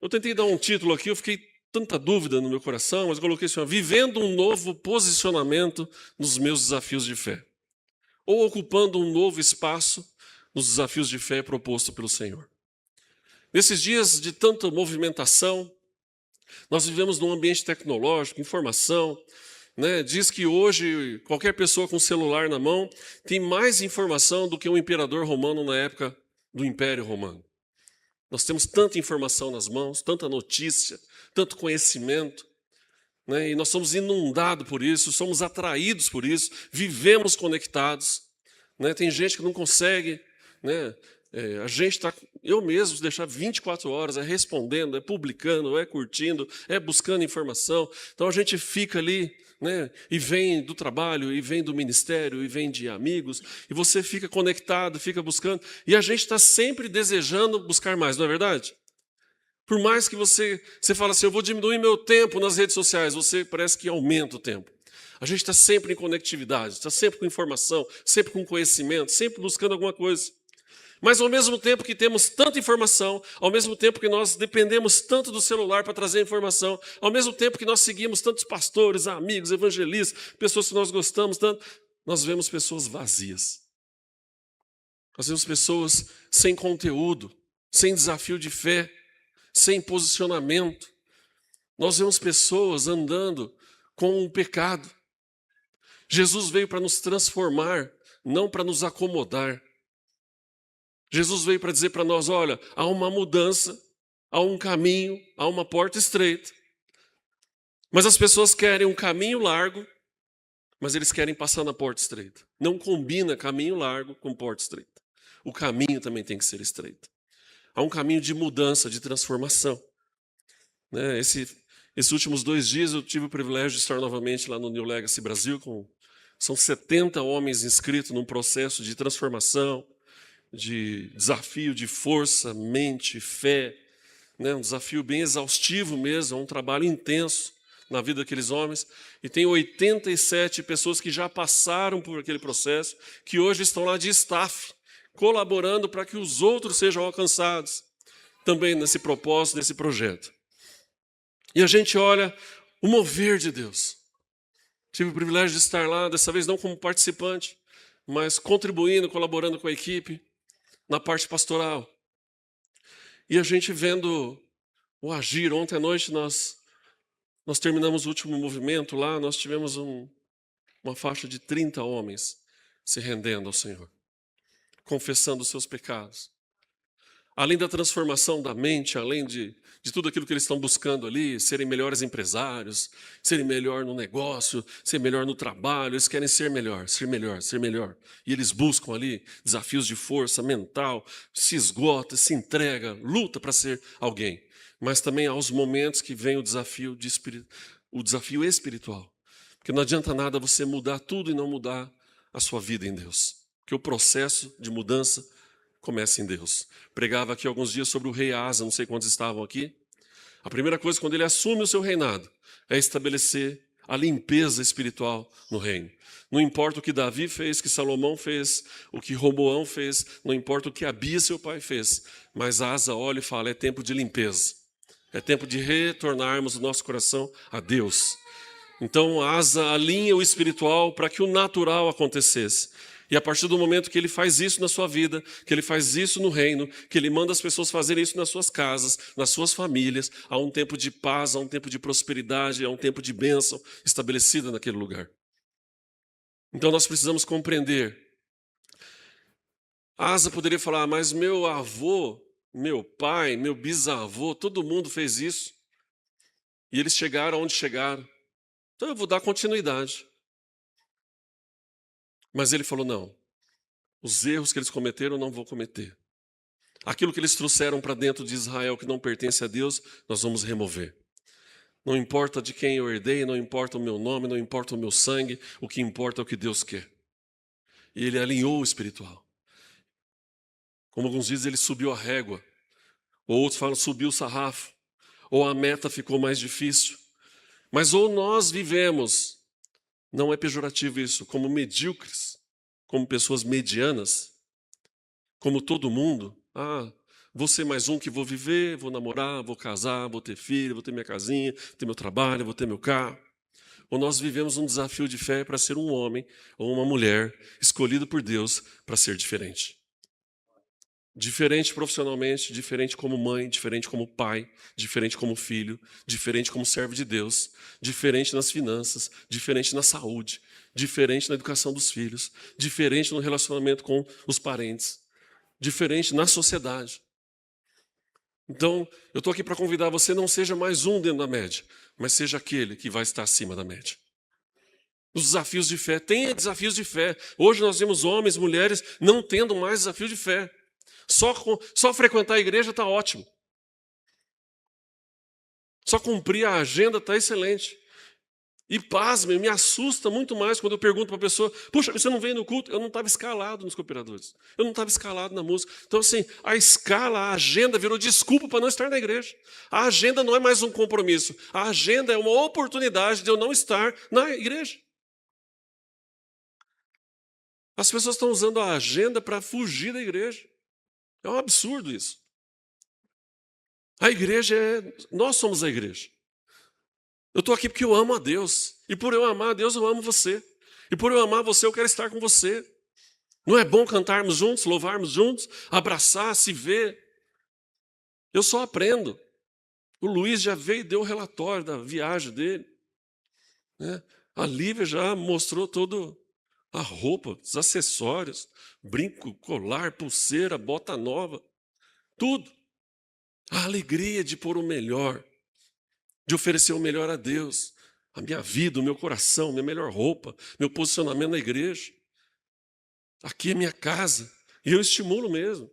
Eu tentei dar um título aqui, eu fiquei tanta dúvida no meu coração, mas eu coloquei assim, ó, vivendo um novo posicionamento nos meus desafios de fé. Ou ocupando um novo espaço nos desafios de fé proposto pelo Senhor. Nesses dias de tanta movimentação, nós vivemos num ambiente tecnológico, informação, né? Diz que hoje qualquer pessoa com celular na mão tem mais informação do que um imperador romano na época do Império Romano. Nós temos tanta informação nas mãos, tanta notícia, tanto conhecimento, né? E nós somos inundados por isso, somos atraídos por isso, vivemos conectados, né? Tem gente que não consegue, né? A gente está, eu mesmo, se deixar 24 horas, é respondendo, é publicando, é curtindo, é buscando informação. Então a gente fica ali, né? E vem do trabalho, e vem do ministério, e vem de amigos, e você fica conectado, fica buscando, e a gente está sempre desejando buscar mais, não é verdade? Por mais que você fala assim, eu vou diminuir meu tempo nas redes sociais, você parece que aumenta o tempo. A gente está sempre em conectividade, está sempre com informação, sempre com conhecimento, sempre buscando alguma coisa. Mas ao mesmo tempo que temos tanta informação, ao mesmo tempo que nós dependemos tanto do celular para trazer informação, ao mesmo tempo que nós seguimos tantos pastores, amigos, evangelistas, pessoas que nós gostamos tanto, nós vemos pessoas vazias. Nós vemos pessoas sem conteúdo, sem desafio de fé, sem posicionamento. Nós vemos pessoas andando com o pecado. Jesus veio para nos transformar, não para nos acomodar. Jesus veio para dizer para nós, olha, há uma mudança, há um caminho, há uma porta estreita. Mas as pessoas querem um caminho largo, mas eles querem passar na porta estreita. Não combina caminho largo com porta estreita. O caminho também tem que ser estreito. Há um caminho de mudança, de transformação. Né? Esses últimos 2 dias eu tive o privilégio de estar novamente lá no New Legacy Brasil. São 70 homens inscritos num processo de transformação, de desafio de força, mente, fé, né? Um desafio bem exaustivo mesmo, é um trabalho intenso na vida daqueles homens. E tem 87 pessoas que já passaram por aquele processo, que hoje estão lá de staff, colaborando para que os outros sejam alcançados, também nesse propósito, nesse projeto. E a gente olha o mover de Deus. Tive o privilégio de estar lá, dessa vez não como participante, mas contribuindo, colaborando com a equipe, na parte pastoral. E a gente vendo o agir. Ontem à noite nós terminamos o último movimento lá, nós tivemos uma faixa de 30 homens se rendendo ao Senhor, confessando os seus pecados. Além da transformação da mente, além de tudo aquilo que eles estão buscando ali, serem melhores empresários, serem melhor no negócio, ser melhor no trabalho, eles querem ser melhor, ser melhor, ser melhor. E eles buscam ali desafios de força mental, se esgota, se entrega, luta para ser alguém. Mas também há os momentos que vem o desafio espiritual. Porque não adianta nada você mudar tudo e não mudar a sua vida em Deus. Porque o processo de mudança começa em Deus. Pregava aqui alguns dias sobre o rei Asa, não sei quantos estavam aqui. A primeira coisa, quando ele assume o seu reinado, é estabelecer a limpeza espiritual no reino. Não importa o que Davi fez, o que Salomão fez, o que Roboão fez, não importa o que Abias, seu pai, fez, mas Asa olha e fala, é tempo de limpeza. É tempo de retornarmos o nosso coração a Deus. Então Asa alinha o espiritual para que o natural acontecesse. E a partir do momento que ele faz isso na sua vida, que ele faz isso no reino, que ele manda as pessoas fazerem isso nas suas casas, nas suas famílias, há um tempo de paz, há um tempo de prosperidade, há um tempo de bênção estabelecida naquele lugar. Então nós precisamos compreender. Asa poderia falar, mas meu avô, meu pai, meu bisavô, todo mundo fez isso. E eles chegaram onde chegaram. Então eu vou dar continuidade. Mas ele falou, não. Os erros que eles cometeram, eu não vou cometer. Aquilo que eles trouxeram para dentro de Israel que não pertence a Deus, nós vamos remover. Não importa de quem eu herdei, não importa o meu nome, não importa o meu sangue, o que importa é o que Deus quer. E ele alinhou o espiritual. Como alguns dizem, ele subiu a régua. Ou outros falam, subiu o sarrafo. Ou a meta ficou mais difícil. Mas ou nós vivemos, não é pejorativo isso, como medíocres, como pessoas medianas, como todo mundo. Vou ser mais um que vou viver, vou namorar, vou casar, vou ter filho, vou ter minha casinha, ter meu trabalho, vou ter meu carro. Ou nós vivemos um desafio de fé para ser um homem ou uma mulher escolhido por Deus para ser diferente. Diferente profissionalmente, diferente como mãe, diferente como pai, diferente como filho, diferente como servo de Deus, diferente nas finanças, diferente na saúde, diferente na educação dos filhos, diferente no relacionamento com os parentes, diferente na sociedade. Então, eu estou aqui para convidar você, não seja mais um dentro da média, mas seja aquele que vai estar acima da média. Os desafios de fé, tenha desafios de fé. Hoje nós vemos homens, mulheres não tendo mais desafio de fé. Só frequentar a igreja está ótimo. Só cumprir a agenda está excelente. E pasmem, me assusta muito mais quando eu pergunto para a pessoa: puxa, você não veio no culto? Eu não estava escalado nos cooperadores. Eu não estava escalado na música. Então, assim, a escala, a agenda virou desculpa para não estar na igreja. A agenda não é mais um compromisso. A agenda é uma oportunidade de eu não estar na igreja. As pessoas estão usando a agenda para fugir da igreja. É um absurdo isso. A igreja nós somos a igreja. Eu estou aqui porque eu amo a Deus. E por eu amar a Deus, eu amo você. E por eu amar você, eu quero estar com você. Não é bom cantarmos juntos, louvarmos juntos, abraçar, se ver? Eu só aprendo. O Luiz já veio e deu o relatório da viagem dele. Né? A Lívia já mostrou toda a roupa, os acessórios, brinco, colar, pulseira, bota nova, tudo. A alegria de pôr o melhor, de oferecer o melhor a Deus, a minha vida, o meu coração, minha melhor roupa, meu posicionamento na igreja. Aqui é minha casa, e eu estimulo mesmo.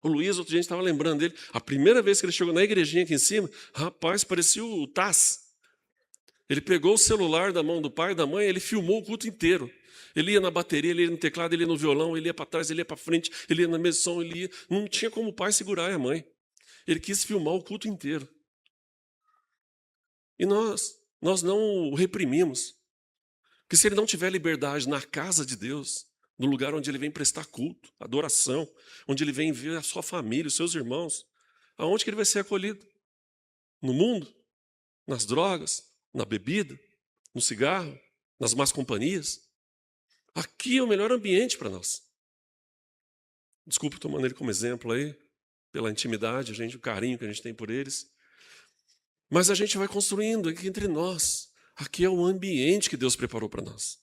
O Luiz, outro dia a gente estava lembrando dele, a primeira vez que ele chegou na igrejinha aqui em cima, rapaz, parecia o Taz. Ele pegou o celular da mão do pai e da mãe, ele filmou o culto inteiro. Ele ia na bateria, ele ia no teclado, ele ia no violão, ele ia para trás, ele ia para frente, ele ia na mesa de som, ele ia. Não tinha como o pai segurar e a mãe. Ele quis filmar o culto inteiro. E nós não o reprimimos. Porque se ele não tiver liberdade na casa de Deus, no lugar onde ele vem prestar culto, adoração, onde ele vem ver a sua família, os seus irmãos, aonde que ele vai ser acolhido? No mundo? Nas drogas? Na bebida? No cigarro? Nas más companhias? Aqui é o melhor ambiente para nós. Desculpe tomando ele como exemplo aí, pela intimidade, o carinho que a gente tem por eles. Mas a gente vai construindo aqui entre nós. Aqui é o ambiente que Deus preparou para nós.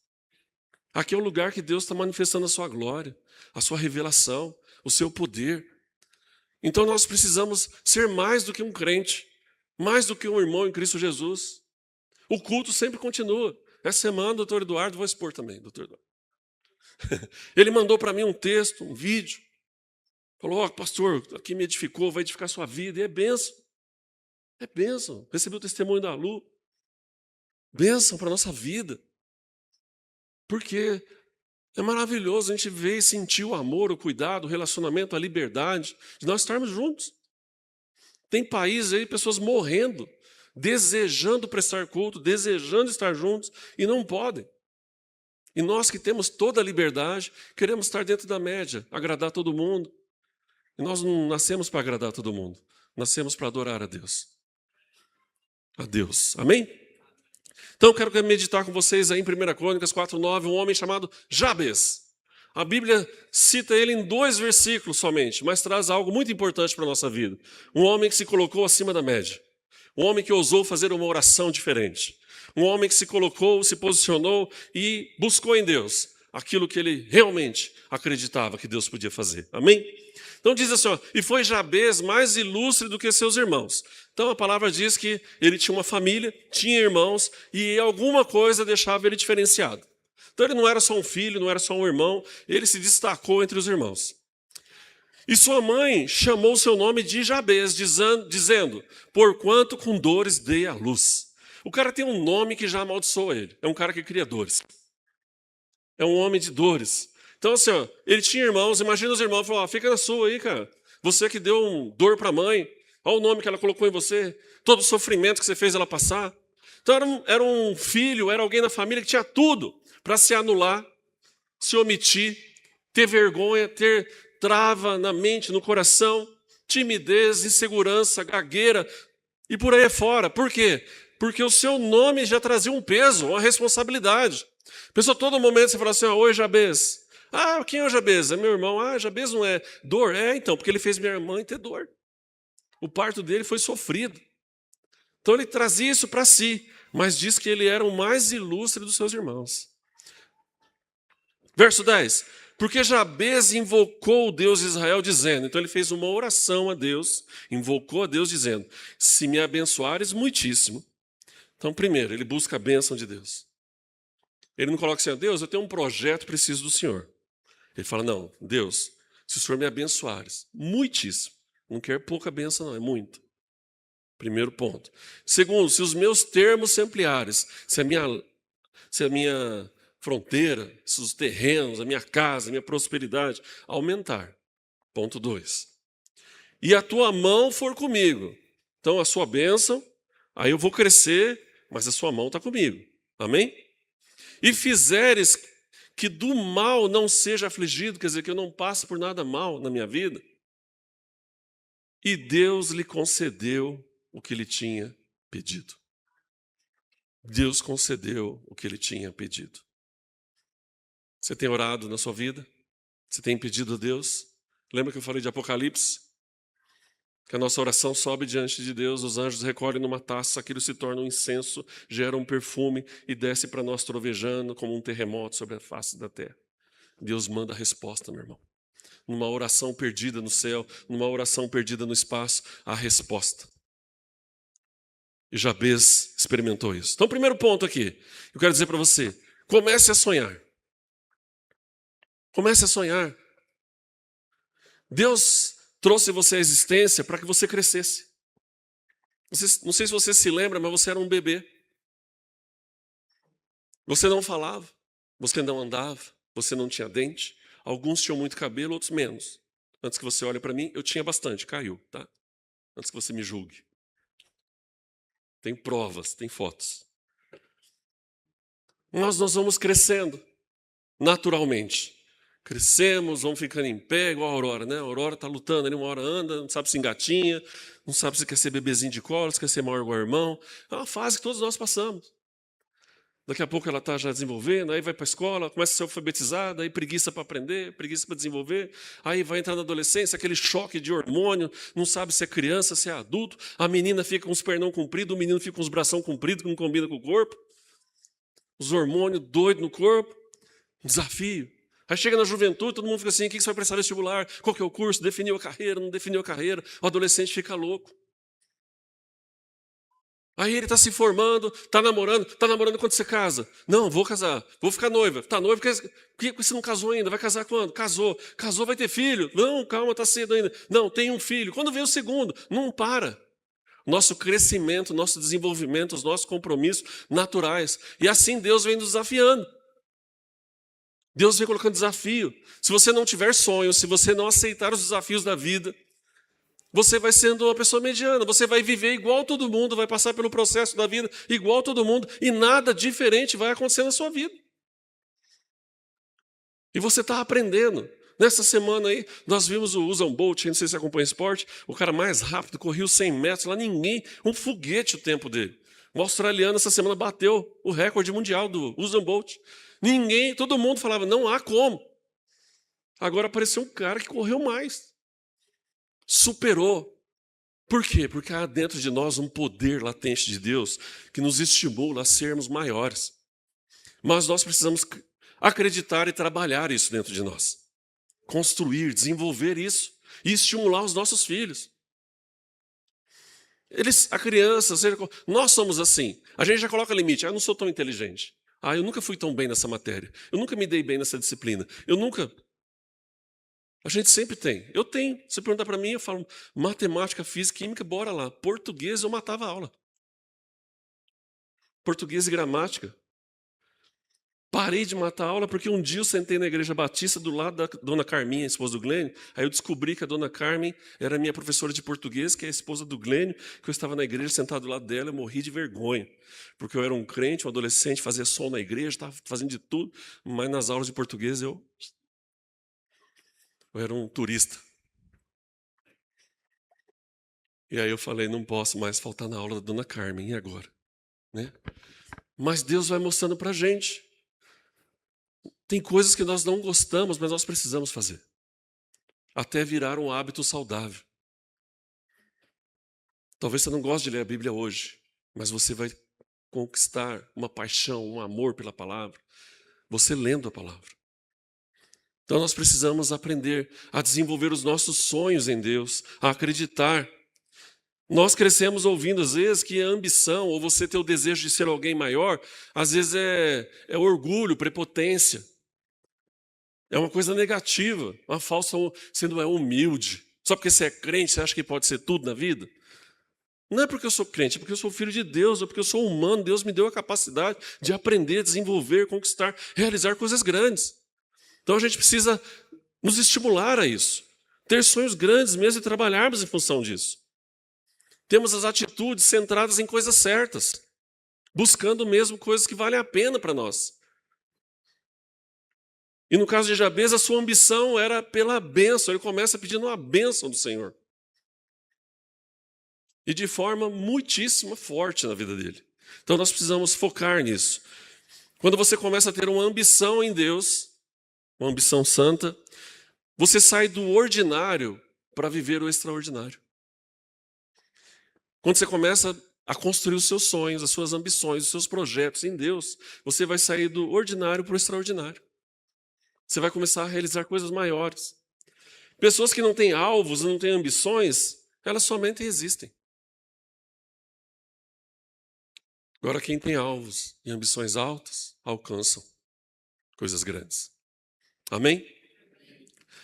Aqui é o lugar que Deus está manifestando a sua glória, a sua revelação, o seu poder. Então nós precisamos ser mais do que um crente, mais do que um irmão em Cristo Jesus. O culto sempre continua. Essa semana o doutor Eduardo, vou expor também, doutor Eduardo. Ele mandou para mim um texto, um vídeo. Falou: ó, pastor, aqui me edificou, vai edificar a sua vida. E é bênção. É bênção. Recebi o testemunho da Lu. Bênção para a nossa vida. Porque é maravilhoso a gente ver e sentir o amor, o cuidado, o relacionamento, a liberdade de nós estarmos juntos. Tem países aí, pessoas morrendo, desejando prestar culto, desejando estar juntos e não podem. E nós que temos toda a liberdade, queremos estar dentro da média, agradar todo mundo. E nós não nascemos para agradar todo mundo, nascemos para adorar a Deus. A Deus. Amém? Então eu quero meditar com vocês aí em 1 Crônicas 4:9, um homem chamado Jabes. A Bíblia cita ele em 2 versículos somente, mas traz algo muito importante para a nossa vida. Um homem que se colocou acima da média. Um homem que ousou fazer uma oração diferente. Um homem que se colocou, se posicionou e buscou em Deus aquilo que ele realmente acreditava que Deus podia fazer. Amém? Então diz assim, ó, e foi Jabes mais ilustre do que seus irmãos. Então a palavra diz que ele tinha uma família, tinha irmãos e alguma coisa deixava ele diferenciado. Então ele não era só um filho, não era só um irmão, ele se destacou entre os irmãos. E sua mãe chamou seu nome de Jabes, dizendo, porquanto com dores dei à luz. O cara tem um nome que já amaldiçoa ele. É um cara que cria dores. É um homem de dores. Então assim, ó, ele tinha irmãos, imagina os irmãos, falaram, fica na sua aí, cara. Você que deu dor para a mãe, olha o nome que ela colocou em você, todo o sofrimento que você fez ela passar. Então era um filho, era alguém na família que tinha tudo para se anular, se omitir, ter vergonha, ter trava na mente, no coração, timidez, insegurança, gagueira e por aí fora. Por quê? Porque o seu nome já trazia um peso, uma responsabilidade. Pessoa, todo momento você fala assim, oi, Jabez. Ah, quem é o Jabez? É meu irmão. Ah, Jabez não é dor? É, então, porque ele fez minha irmã ter dor. O parto dele foi sofrido. Então ele trazia isso para si, mas diz que ele era o mais ilustre dos seus irmãos. Verso 10. Porque Jabez invocou o Deus de Israel dizendo, então ele fez uma oração a Deus, invocou a Deus dizendo, se me abençoares muitíssimo. Então primeiro, ele busca a bênção de Deus. Ele não coloca assim, Deus, eu tenho um projeto, preciso do Senhor. Ele fala, não, Deus, se o Senhor me abençoares muitíssimo, não quer pouca bênção não, é muito. Primeiro ponto. Segundo, se os meus termos se ampliares, se a minha fronteira, se os terrenos, a minha casa, a minha prosperidade aumentar. Ponto 2. E a tua mão for comigo. Então a sua bênção, aí eu vou crescer, mas a sua mão está comigo. Amém? E fizeres que do mal não seja afligido, quer dizer, que eu não passe por nada mal na minha vida. E Deus lhe concedeu o que ele tinha pedido. Deus concedeu o que ele tinha pedido. Você tem orado na sua vida? Você tem pedido a Deus? Lembra que eu falei de Apocalipse? Que a nossa oração sobe diante de Deus, os anjos recolhem numa taça, aquilo se torna um incenso, gera um perfume e desce para nós trovejando como um terremoto sobre a face da terra. Deus manda a resposta, meu irmão. Numa oração perdida no céu, numa oração perdida no espaço, a resposta. E Jabez experimentou isso. Então, primeiro ponto aqui, eu quero dizer para você, comece a sonhar. Comece a sonhar. Deus trouxe você à existência para que você crescesse. Não sei se você se lembra, mas você era um bebê. Você não falava, você não andava, você não tinha dente. Alguns tinham muito cabelo, outros menos. Antes que você olhe para mim, eu tinha bastante, caiu, tá? Antes que você me julgue. Tem provas, tem fotos. Nós vamos crescendo, naturalmente. Crescemos, vamos ficando em pé, igual a Aurora, né? A Aurora está lutando ali, uma hora anda, não sabe se engatinha, não sabe se quer ser bebezinho de colo, se quer ser maior igual o irmão. É uma fase que todos nós passamos. Daqui a pouco ela está já desenvolvendo, aí vai para a escola, começa a ser alfabetizada, aí preguiça para aprender, preguiça para desenvolver, aí vai entrar na adolescência, aquele choque de hormônio, não sabe se é criança, se é adulto, a menina fica com os pernão compridos, o menino fica com os bração compridos, que não combina com o corpo, os hormônios doidos no corpo, um desafio. Aí chega na juventude, todo mundo fica assim, o que você vai prestar vestibular? Qual que é o curso? Definiu a carreira, não definiu a carreira, o adolescente fica louco. Aí ele está se formando, está namorando quando você casa? Não, vou casar, vou ficar noiva. Está noiva porque você não casou ainda, vai casar quando? Casou vai ter filho? Não, calma, está cedo ainda. Não, tem um filho. Quando vem o segundo? Não para. Nosso crescimento, nosso desenvolvimento, os nossos compromissos naturais. E assim Deus vem nos desafiando. Deus vem colocando desafio. Se você não tiver sonhos, se você não aceitar os desafios da vida, você vai sendo uma pessoa mediana, você vai viver igual todo mundo, vai passar pelo processo da vida igual todo mundo, e nada diferente vai acontecer na sua vida. E você está aprendendo. Nessa semana aí, nós vimos o Usain Bolt, não sei se você acompanha esporte, o cara mais rápido, correu 100 metros, lá ninguém, um foguete o tempo dele. O australiano essa semana bateu o recorde mundial do Usain Bolt. Ninguém, todo mundo falava, não há como. Agora apareceu um cara que correu mais. Superou. Por quê? Porque há dentro de nós um poder latente de Deus que nos estimula a sermos maiores. Mas nós precisamos acreditar e trabalhar isso dentro de nós. Construir, desenvolver isso e estimular os nossos filhos. A criança, nós somos assim. A gente já coloca limite. Eu não sou tão inteligente. Eu nunca fui tão bem nessa matéria. Eu nunca me dei bem nessa disciplina. A gente sempre tem. Eu tenho. Se perguntar para mim, eu falo matemática, física, química, bora lá. Português, eu matava a aula. Português e gramática. Parei de matar a aula porque um dia eu sentei na igreja batista do lado da dona Carminha, esposa do Glênio. Aí eu descobri que a dona Carmen era minha professora de português, que é a esposa do Glênio, que eu estava na igreja sentado do lado dela, eu morri de vergonha. Porque eu era um crente, um adolescente, fazia som na igreja, estava fazendo de tudo, mas nas aulas de português eu Eu era um turista. E aí eu falei, não posso mais faltar na aula da dona Carmen, e agora? Né? Mas Deus vai mostrando para a gente. Tem coisas que nós não gostamos, mas nós precisamos fazer. Até virar um hábito saudável. Talvez você não goste de ler a Bíblia hoje, mas você vai conquistar uma paixão, um amor pela palavra, você lendo a palavra. Então nós precisamos aprender a desenvolver os nossos sonhos em Deus, a acreditar. Nós crescemos ouvindo, às vezes, que a ambição, ou você ter o desejo de ser alguém maior, às vezes é orgulho, prepotência. É uma coisa negativa, uma falsa, você não é humilde. Só porque você é crente, você acha que pode ser tudo na vida? Não é porque eu sou crente, é porque eu sou filho de Deus, é porque eu sou humano. Deus me deu a capacidade de aprender, desenvolver, conquistar, realizar coisas grandes. Então a gente precisa nos estimular a isso. Ter sonhos grandes mesmo e trabalharmos em função disso. Temos as atitudes centradas em coisas certas, buscando mesmo coisas que valem a pena para nós. E no caso de Jabez, a sua ambição era pela bênção. Ele começa pedindo uma bênção do Senhor. E de forma muitíssimo forte na vida dele. Então nós precisamos focar nisso. Quando você começa a ter uma ambição em Deus, uma ambição santa, você sai do ordinário para viver o extraordinário. Quando você começa a construir os seus sonhos, as suas ambições, os seus projetos em Deus, você vai sair do ordinário para o extraordinário. Você vai começar a realizar coisas maiores. Pessoas que não têm alvos, não têm ambições, elas somente existem. Agora, quem tem alvos e ambições altas, alcançam coisas grandes. Amém?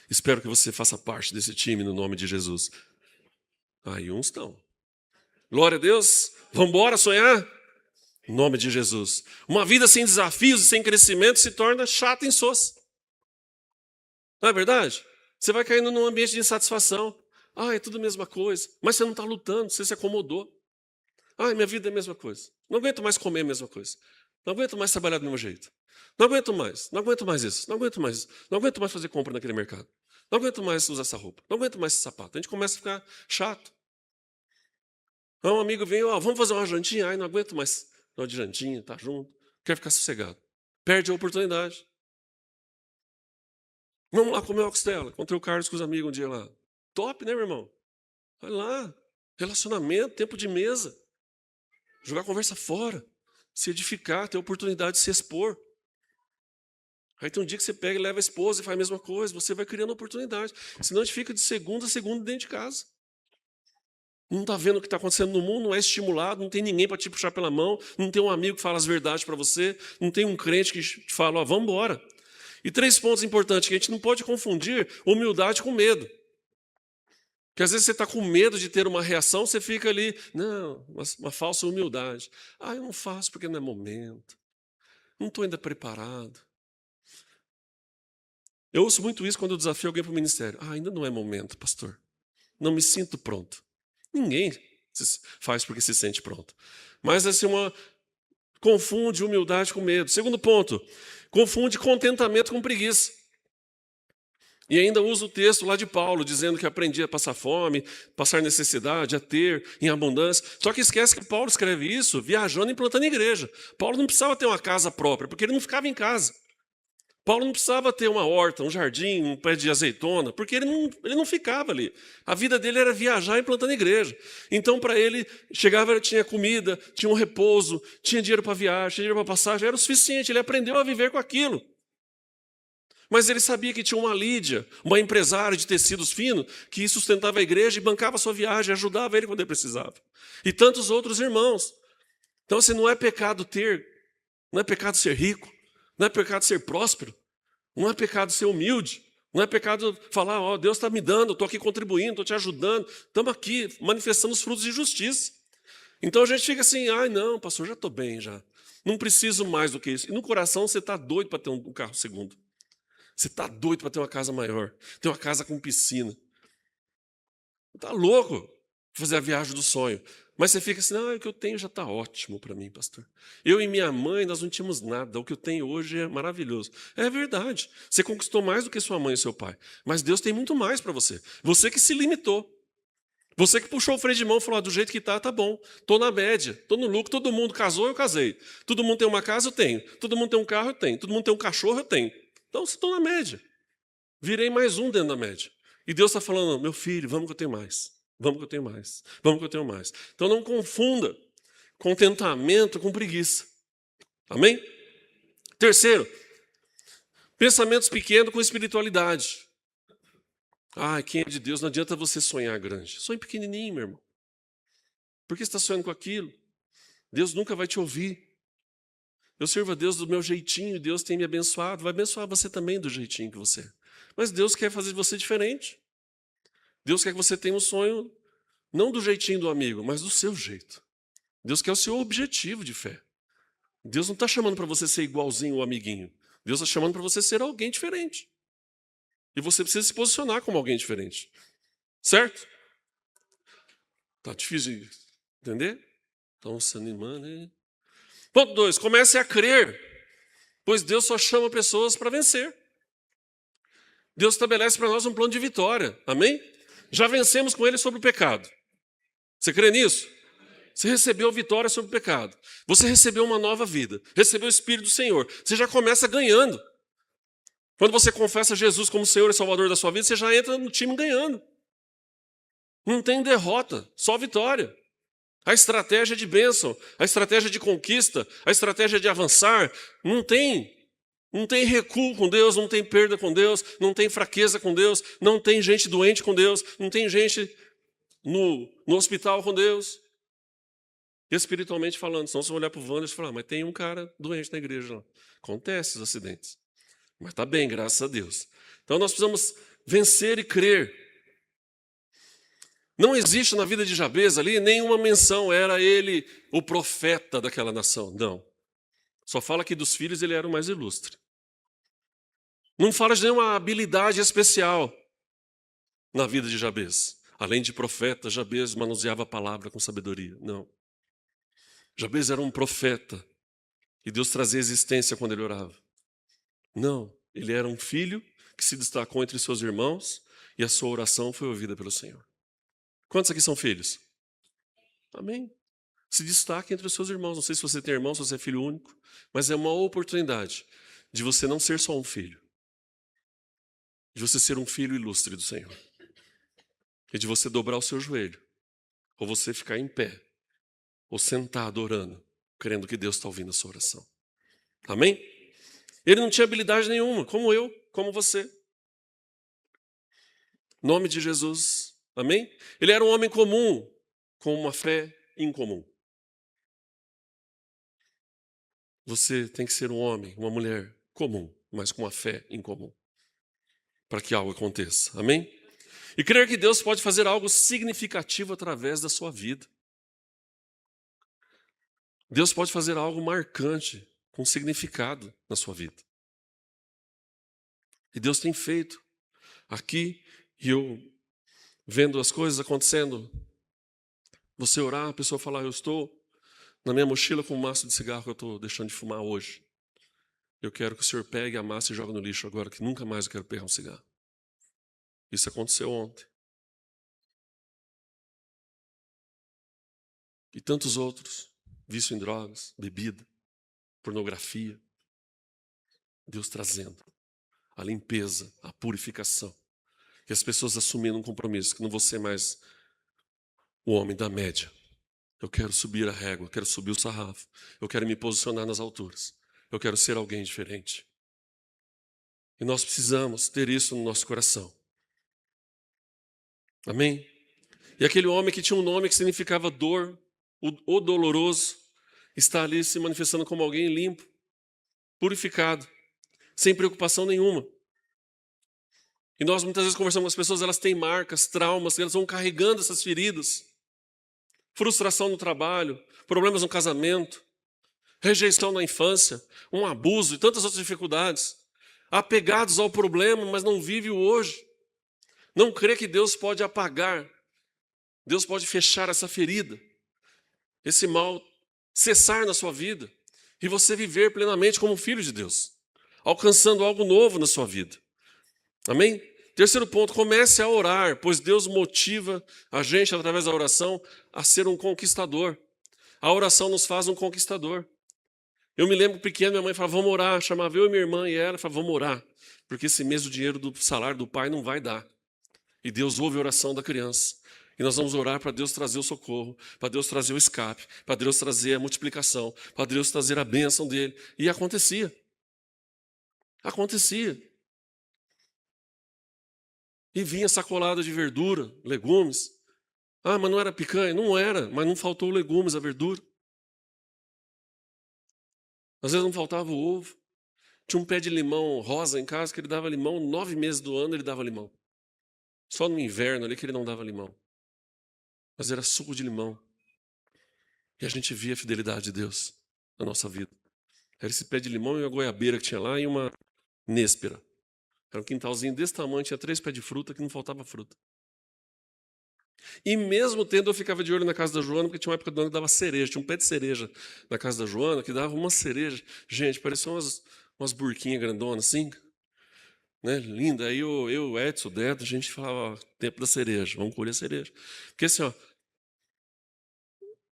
Espero que você faça parte desse time no nome de Jesus. Aí uns estão. Glória a Deus. Vamos embora sonhar? Em nome de Jesus. Uma vida sem desafios e sem crescimento se torna chata e insossa. Não é verdade? Você vai caindo num ambiente de insatisfação. É tudo a mesma coisa. Mas você não está lutando, você se acomodou. Minha vida é a mesma coisa. Não aguento mais comer a mesma coisa. Não aguento mais trabalhar do mesmo jeito. Não aguento mais isso. Não aguento mais isso. Não aguento mais fazer compra naquele mercado. Não aguento mais usar essa roupa. Não aguento mais esse sapato. A gente começa a ficar chato. Um amigo vem, vamos fazer uma jantinha. Não aguento mais. Não, de jantinha, tá junto. Quer ficar sossegado. Perde a oportunidade. Vamos lá comer uma costela. Encontrei o Carlos com os amigos um dia lá. Top, né, meu irmão? Olha lá. Relacionamento, tempo de mesa. Jogar a conversa fora. Se edificar, ter a oportunidade de se expor. Aí tem um dia que você pega e leva a esposa e faz a mesma coisa. Você vai criando oportunidade. Senão a gente fica de segunda a segunda dentro de casa. Não está vendo o que está acontecendo no mundo, não é estimulado, não tem ninguém para te puxar pela mão, não tem um amigo que fala as verdades para você, não tem um crente que te fala, vamos embora. E 3 pontos importantes, que a gente não pode confundir humildade com medo. Porque às vezes você está com medo de ter uma reação, você fica ali, não, uma falsa humildade. Eu não faço porque não é momento. Não estou ainda preparado. Eu ouço muito isso quando eu desafio alguém para o ministério. Ainda não é momento, pastor. Não me sinto pronto. Ninguém faz porque se sente pronto. Mas assim, confunde humildade com medo. Segundo ponto, confunde contentamento com preguiça. E ainda usa o texto lá de Paulo, dizendo que aprendia a passar fome, passar necessidade, a ter em abundância. Só que esquece que Paulo escreve isso viajando e plantando igreja. Paulo não precisava ter uma casa própria, porque ele não ficava em casa. Paulo não precisava ter uma horta, um jardim, um pé de azeitona, porque ele não ficava ali. A vida dele era viajar e plantando igreja. Então, para ele, chegava, tinha comida, tinha um repouso, tinha dinheiro para viagem, tinha dinheiro para passagem, era o suficiente. Ele aprendeu a viver com aquilo. Mas ele sabia que tinha uma Lídia, uma empresária de tecidos finos, que sustentava a igreja e bancava a sua viagem, ajudava ele quando ele precisava. E tantos outros irmãos. Então, assim, não é pecado ter, não é pecado ser rico, não é pecado ser próspero, não é pecado ser humilde, não é pecado falar, Deus está me dando, estou aqui contribuindo, estou te ajudando, estamos aqui manifestando os frutos de justiça. Então a gente fica assim, não, pastor, já estou bem já, não preciso mais do que isso. E no coração você está doido para ter um carro segundo. Você está doido para ter uma casa maior, ter uma casa com piscina. Está louco. fazer a viagem do sonho. Mas você fica assim, o que eu tenho já está ótimo para mim, pastor. Eu e minha mãe, nós não tínhamos nada. O que eu tenho hoje é maravilhoso. É verdade. Você conquistou mais do que sua mãe e seu pai. Mas Deus tem muito mais para você. Você que se limitou. Você que puxou o freio de mão e falou, do jeito que tá bom. Estou na média, estou no lucro. Todo mundo casou, eu casei. Todo mundo tem uma casa, eu tenho. Todo mundo tem um carro, eu tenho. Todo mundo tem um cachorro, eu tenho. Então, estou na média. Virei mais um dentro da média. E Deus está falando, meu filho, vamos que eu tenho mais. Vamos que eu tenho mais. Vamos que eu tenho mais. Então não confunda contentamento com preguiça. Amém? Terceiro, pensamentos pequenos com espiritualidade. Quem é de Deus, não adianta você sonhar grande. Sonhe pequenininho, meu irmão. Por que você está sonhando com aquilo? Deus nunca vai te ouvir. Eu sirvo a Deus do meu jeitinho, Deus tem me abençoado. Vai abençoar você também do jeitinho que você é. Mas Deus quer fazer de você diferente. Deus quer que você tenha um sonho, não do jeitinho do amigo, mas do seu jeito. Deus quer o seu objetivo de fé. Deus não está chamando para você ser igualzinho ao amiguinho. Deus está chamando para você ser alguém diferente. E você precisa se posicionar como alguém diferente. Certo? Tá difícil de entender? Estão se animando, hein? Ponto 2. Comece a crer, pois Deus só chama pessoas para vencer. Deus estabelece para nós um plano de vitória. Amém? Já vencemos com Ele sobre o pecado. Você crê nisso? Você recebeu vitória sobre o pecado. Você recebeu uma nova vida. Recebeu o Espírito do Senhor. Você já começa ganhando. Quando você confessa Jesus como Senhor e Salvador da sua vida, você já entra no time ganhando. Não tem derrota, só vitória. A estratégia de bênção, a estratégia de conquista, a estratégia de avançar, não tem. Não tem recuo com Deus, não tem perda com Deus, não tem fraqueza com Deus, não tem gente doente com Deus, não tem gente no hospital com Deus. Espiritualmente falando, senão você olhar para o Wander e falar, mas tem um cara doente na igreja lá. Acontece os acidentes. Mas está bem, graças a Deus. Então nós precisamos vencer e crer. Não existe na vida de Jabez ali nenhuma menção, era ele o profeta daquela nação. Não. Só fala que dos filhos ele era o mais ilustre. Não fala de nenhuma habilidade especial na vida de Jabez. Além de profeta, Jabez manuseava a palavra com sabedoria. Não. Jabez era um profeta e Deus trazia existência quando ele orava. Não, ele era um filho que se destacou entre seus irmãos e a sua oração foi ouvida pelo Senhor. Quantos aqui são filhos? Amém. Se destaque entre os seus irmãos. Não sei se você tem irmão, se você é filho único, mas é uma oportunidade de você não ser só um filho, de você ser um filho ilustre do Senhor, e de você dobrar o seu joelho, ou você ficar em pé, ou sentado orando, crendo que Deus está ouvindo a sua oração. Amém? Ele não tinha habilidade nenhuma, como eu, como você. Em nome de Jesus. Amém? Ele era um homem comum, com uma fé incomum. Você tem que ser um homem, uma mulher comum, mas com uma fé incomum, para que algo aconteça. Amém? E crer que Deus pode fazer algo significativo através da sua vida. Deus pode fazer algo marcante, com significado na sua vida. E Deus tem feito aqui, e eu vendo as coisas acontecendo, você orar, a pessoa falar, eu estou na minha mochila com um maço de cigarro que eu estou deixando de fumar hoje. Eu quero que o Senhor pegue a massa e jogue no lixo agora, que nunca mais eu quero pegar um cigarro. Isso aconteceu ontem. E tantos outros, vício em drogas, bebida, pornografia. Deus trazendo a limpeza, a purificação. E as pessoas assumindo um compromisso, que não vou ser mais o homem da média. Eu quero subir a régua, eu quero subir o sarrafo, eu quero me posicionar nas alturas, eu quero ser alguém diferente. E nós precisamos ter isso no nosso coração. Amém? E aquele homem que tinha um nome que significava dor, o doloroso, está ali se manifestando como alguém limpo, purificado, sem preocupação nenhuma. E nós muitas vezes conversamos com as pessoas, elas têm marcas, traumas, elas vão carregando essas feridas. Frustração no trabalho, problemas no casamento, rejeição na infância, um abuso e tantas outras dificuldades. Apegados ao problema, mas não vive o hoje. Não crê que Deus pode apagar Deus pode fechar essa ferida, esse mal cessar na sua vida e você viver plenamente como filho de Deus, alcançando algo novo na sua vida. Amém? Terceiro ponto, comece a orar, pois Deus motiva a gente, através da oração, a ser um conquistador. A oração nos faz um conquistador. Eu me lembro pequeno, minha mãe falava, vamos orar, chamava eu e minha irmã e ela, falava, vamos orar, porque esse mês o dinheiro do salário do pai não vai dar. E Deus ouve a oração da criança. E nós vamos orar para Deus trazer o socorro, para Deus trazer o escape, para Deus trazer a multiplicação, para Deus trazer a bênção dele. E acontecia. Acontecia. E vinha sacolada de verdura, legumes. Ah, mas não era picanha? Não era, mas não faltou legumes, a verdura. Às vezes não faltava o ovo. Tinha um pé de limão rosa em casa que ele dava limão, 9 meses do ano ele dava limão. Só no inverno ali que ele não dava limão. Mas era suco de limão. E a gente via a fidelidade de Deus na nossa vida. Era esse pé de limão e a goiabeira que tinha lá e uma néspera. Era um quintalzinho desse tamanho, tinha 3 pés de fruta que não faltava fruta. E mesmo tendo, eu ficava de olho na casa da Joana, porque tinha uma época do ano que dava cereja. Tinha um pé de cereja na casa da Joana que dava uma cereja. Gente, parecia umas burquinhas grandonas assim. Né? Linda. Aí eu, o Edson, o Dedo, a gente falava, ó, tempo da cereja, vamos colher cereja. Porque assim, ó,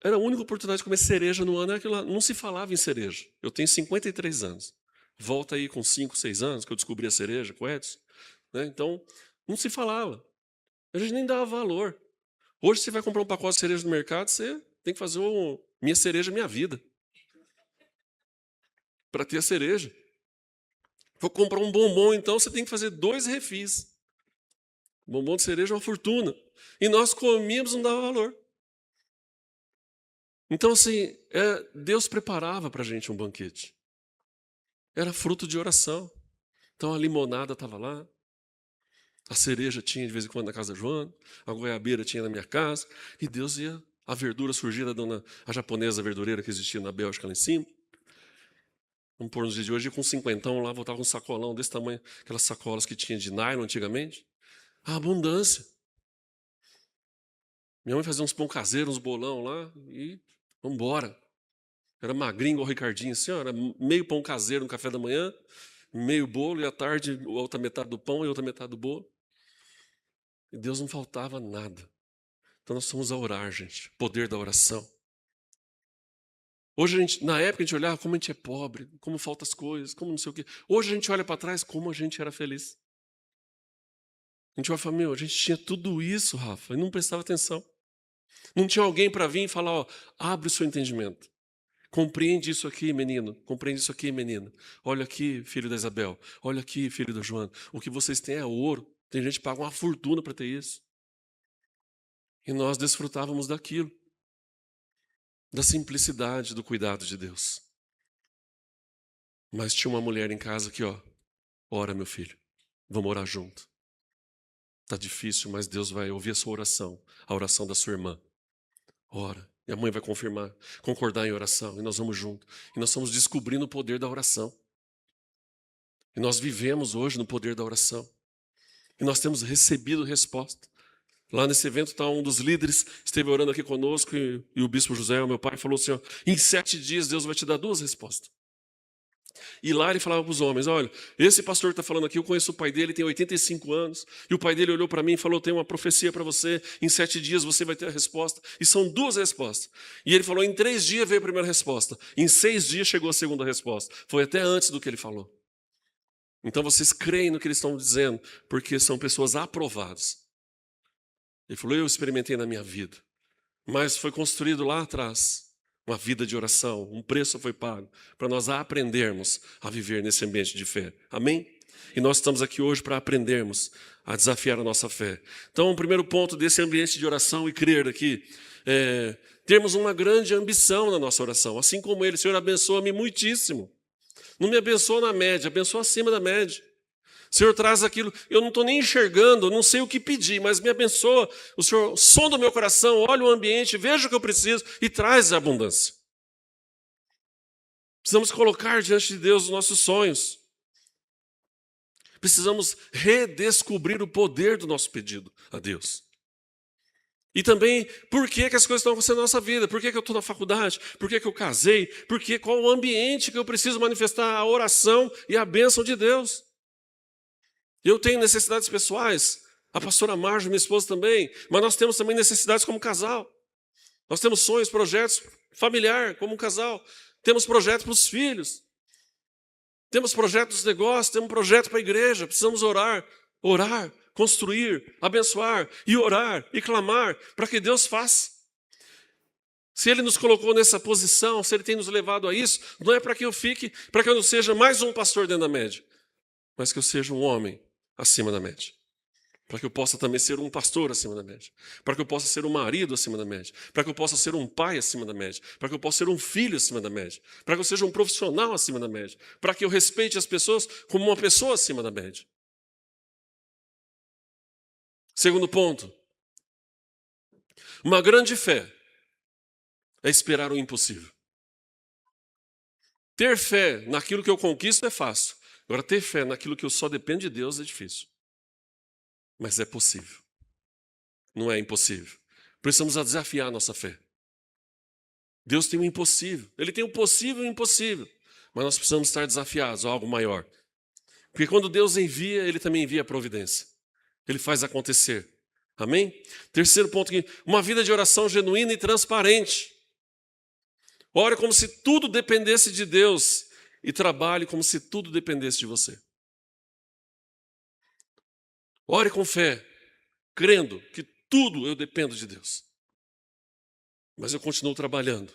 era a única oportunidade de comer cereja no ano, era aquilo lá. Não se falava em cereja. Eu tenho 53 anos. Volta aí com 5, 6 anos, que eu descobri a cereja com o Edson. Né? Então, não se falava. A gente nem dava valor. Hoje, você vai comprar um pacote de cereja no mercado, você tem que fazer minha cereja, minha vida. Para ter a cereja. Vou comprar um bombom, então, você tem que fazer 2 refis. Bombom de cereja é uma fortuna. E nós comíamos e não dava valor. Então, assim, Deus preparava para a gente um banquete. Era fruto de oração. Então, a limonada estava lá. A cereja tinha de vez em quando na casa da Joana. A goiabeira tinha na minha casa. E Deus ia... A verdura surgia da dona, a japonesa verdureira que existia na Bélgica lá em cima. Vamos pôr nos dias de hoje, com 50 lá, voltava com um sacolão desse tamanho, aquelas sacolas que tinha de nylon antigamente. A abundância. Minha mãe fazia uns pão caseiros, uns bolão lá, e vamos embora. Era magrinho igual o Ricardinho, assim, ó, era meio pão caseiro no café da manhã, meio bolo, e à tarde, a outra metade do pão e a outra metade do bolo. E Deus não faltava nada. Então nós fomos a orar, gente. Poder da oração. Hoje, na época, a gente olhava como a gente é pobre, como faltam as coisas, como não sei o quê. Hoje a gente olha para trás como a gente era feliz. A gente vai falar, meu, a gente tinha tudo isso, Rafa, e não prestava atenção. Não tinha alguém para vir e falar, ó, abre o seu entendimento. Compreende isso aqui, menino. Compreende isso aqui, menina. Olha aqui, filho da Isabel. Olha aqui, filho da Joana. O que vocês têm é ouro. Tem gente que paga uma fortuna para ter isso. E nós desfrutávamos daquilo. Da simplicidade do cuidado de Deus. Mas tinha uma mulher em casa que, ó, ora, meu filho, vamos orar junto. Tá difícil, mas Deus vai ouvir a sua oração, a oração da sua irmã. Ora, e a mãe vai confirmar, concordar em oração, e nós vamos junto. E nós estamos descobrindo o poder da oração. E nós vivemos hoje no poder da oração. E nós temos recebido resposta. Lá nesse evento está um dos líderes, esteve orando aqui conosco, e o bispo José, o meu pai, falou assim, ó, em 7 dias Deus vai te dar 2 respostas. E lá ele falava para os homens, olha, esse pastor que está falando aqui, eu conheço o pai dele, tem 85 anos, e o pai dele olhou para mim e falou, tem uma profecia para você, em 7 dias você vai ter a resposta. E são 2 respostas. E ele falou, em 3 dias veio a primeira resposta, em 6 dias chegou a segunda resposta. Foi até antes do que ele falou. Então vocês creem no que eles estão dizendo, porque são pessoas aprovadas. Ele falou, eu experimentei na minha vida, mas foi construído lá atrás uma vida de oração, um preço foi pago para nós aprendermos a viver nesse ambiente de fé. Amém? E nós estamos aqui hoje para aprendermos a desafiar a nossa fé. Então, o primeiro ponto desse ambiente de oração e crer aqui é termos uma grande ambição na nossa oração. Assim como ele, Senhor, abençoa-me muitíssimo. Não me abençoa na média, abençoa acima da média. Senhor, traz aquilo, eu não estou nem enxergando, não sei o que pedir, mas me abençoa. O Senhor sonda o meu coração, olha o ambiente, veja o que eu preciso e traz a abundância. Precisamos colocar diante de Deus os nossos sonhos. Precisamos redescobrir o poder do nosso pedido a Deus. E também, por que as coisas estão acontecendo na nossa vida? Por que eu estou na faculdade? Por que eu casei? Qual o ambiente que eu preciso manifestar a oração e a bênção de Deus? Eu tenho necessidades pessoais, a pastora Marja, minha esposa também, mas nós temos também necessidades como casal. Nós temos sonhos, projetos familiar como um casal. Temos projetos para os filhos. Temos projetos dos negócios, temos um projeto para a igreja. Precisamos orar, construir, abençoar e orar e clamar para que Deus faça. Se Ele nos colocou nessa posição, se Ele tem nos levado a isso, não é para que eu não seja mais um pastor dentro da média, mas que eu seja um homem acima da média. Para que eu possa também ser um pastor acima da média. Para que eu possa ser um marido acima da média. Para que eu possa ser um pai acima da média. Para que eu possa ser um filho acima da média. Para que eu seja um profissional acima da média. Para que eu respeite as pessoas como uma pessoa acima da média. Segundo ponto. Uma grande fé é esperar o impossível. Ter fé naquilo que eu conquisto é fácil. Agora, ter fé naquilo que eu só dependo de Deus é difícil. Mas é possível. Não é impossível. Precisamos desafiar a nossa fé. Deus tem o impossível. Ele tem o possível e o impossível. Mas nós precisamos estar desafiados a algo maior. Porque quando Deus envia, Ele também envia a providência. Ele faz acontecer. Amém? Terceiro ponto aqui. Uma vida de oração genuína e transparente. Ore como se tudo dependesse de Deus. E trabalhe como se tudo dependesse de você. Ore com fé, crendo que tudo eu dependo de Deus. Mas eu continuo trabalhando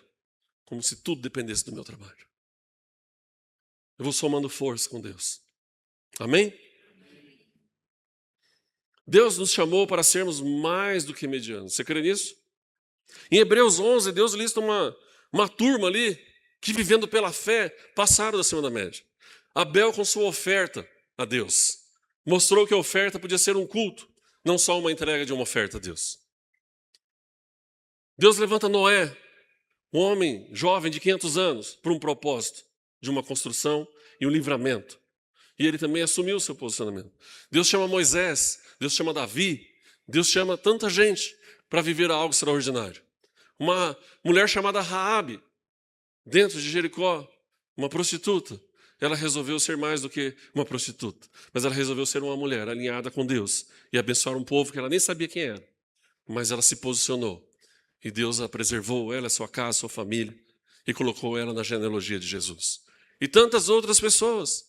como se tudo dependesse do meu trabalho. Eu vou somando força com Deus. Amém? Deus nos chamou para sermos mais do que medianos. Você crê nisso? Em Hebreus 11, Deus lista uma turma ali que, vivendo pela fé, passaram acima da média. Abel, com sua oferta a Deus, mostrou que a oferta podia ser um culto, não só uma entrega de uma oferta a Deus. Deus levanta Noé, um homem jovem de 500 anos, para um propósito de uma construção e um livramento. E ele também assumiu o seu posicionamento. Deus chama Moisés, Deus chama Davi, Deus chama tanta gente para viver algo extraordinário. Uma mulher chamada Raabe, dentro de Jericó, uma prostituta. Ela resolveu ser mais do que uma prostituta, mas ela resolveu ser uma mulher alinhada com Deus e abençoar um povo que ela nem sabia quem era, mas ela se posicionou. E Deus a preservou, ela, a sua casa, a sua família, e colocou ela na genealogia de Jesus. E tantas outras pessoas.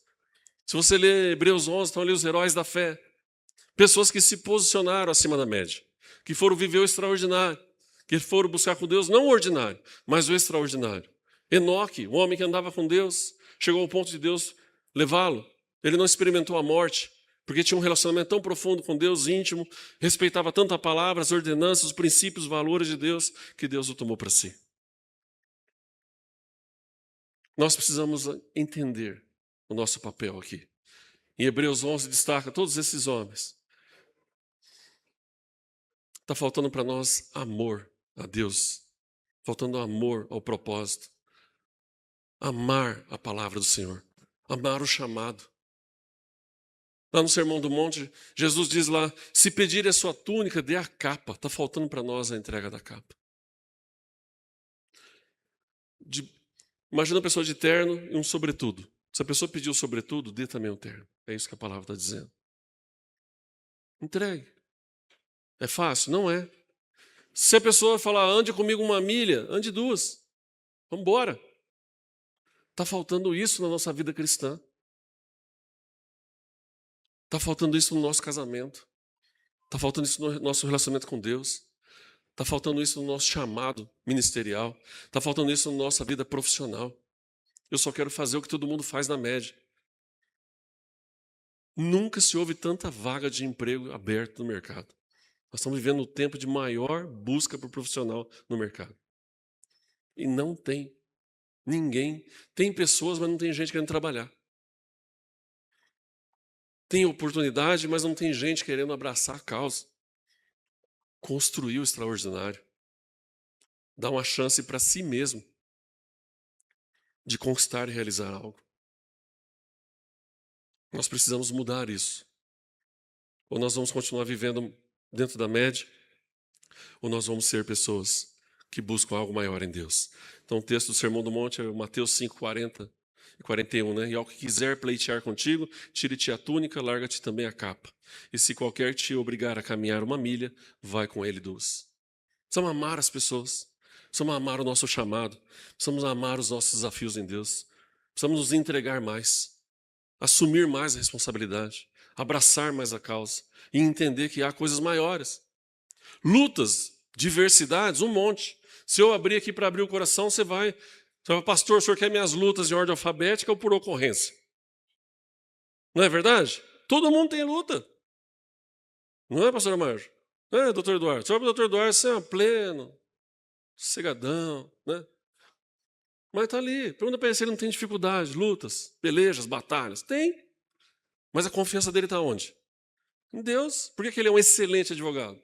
Se você ler Hebreus 11, estão ali os heróis da fé. Pessoas que se posicionaram acima da média, que foram viver o extraordinário, que foram buscar com Deus não o ordinário, mas o extraordinário. Enoque, o homem que andava com Deus, chegou ao ponto de Deus levá-lo. Ele não experimentou a morte, porque tinha um relacionamento tão profundo com Deus, íntimo, respeitava tanto a palavra, as ordenanças, os princípios, os valores de Deus, que Deus o tomou para si. Nós precisamos entender o nosso papel aqui. Em Hebreus 11 destaca todos esses homens. Está faltando para nós amor a Deus, faltando amor ao propósito, amar a palavra do Senhor, amar o chamado. Lá no Sermão do Monte, Jesus diz lá, se pedir a sua túnica, dê a capa. Está faltando para nós a entrega da capa. Imagina uma pessoa de terno e um sobretudo. Se a pessoa pedir o sobretudo, dê também o terno. É isso que a palavra está dizendo. Entregue. É fácil? Não é. Se a pessoa falar, ande comigo 1 milha, ande 2. Vamos embora. Está faltando isso na nossa vida cristã. Está faltando isso no nosso casamento. Está faltando isso no nosso relacionamento com Deus. Está faltando isso no nosso chamado ministerial. Está faltando isso na nossa vida profissional. Eu só quero fazer o que todo mundo faz na média. Nunca se houve tanta vaga de emprego aberta no mercado. Nós estamos vivendo o tempo de maior busca por profissional no mercado. E não tem ninguém. Tem pessoas, mas não tem gente querendo trabalhar. Tem oportunidade, mas não tem gente querendo abraçar a causa. Construir o extraordinário. Dar uma chance para si mesmo de conquistar e realizar algo. Nós precisamos mudar isso. Ou nós vamos continuar vivendo dentro da média, ou nós vamos ser pessoas que buscam algo maior em Deus? Então, o texto do Sermão do Monte é Mateus 5, 40 e 41, né? E ao que quiser pleitear contigo, tire-te a túnica, larga-te também a capa. E se qualquer te obrigar a caminhar 1 milha, vai com ele 2. Precisamos amar as pessoas, precisamos amar o nosso chamado, precisamos amar os nossos desafios em Deus, precisamos nos entregar mais, assumir mais a responsabilidade, abraçar mais a causa e entender que há coisas maiores. Lutas, diversidades, um monte. Se eu abrir aqui para abrir o coração, você vai falar, pastor, o senhor quer minhas lutas em ordem alfabética ou por ocorrência? Não é verdade? Todo mundo tem luta. Não é, pastor Márcio? É, doutor Eduardo. Só para o doutor Eduardo você é pleno, sossegadão, né? Mas está ali. Pergunta para ele se ele não tem dificuldades, lutas, pelejas, batalhas. Tem. Mas a confiança dele está onde? Em Deus. Por que ele é um excelente advogado?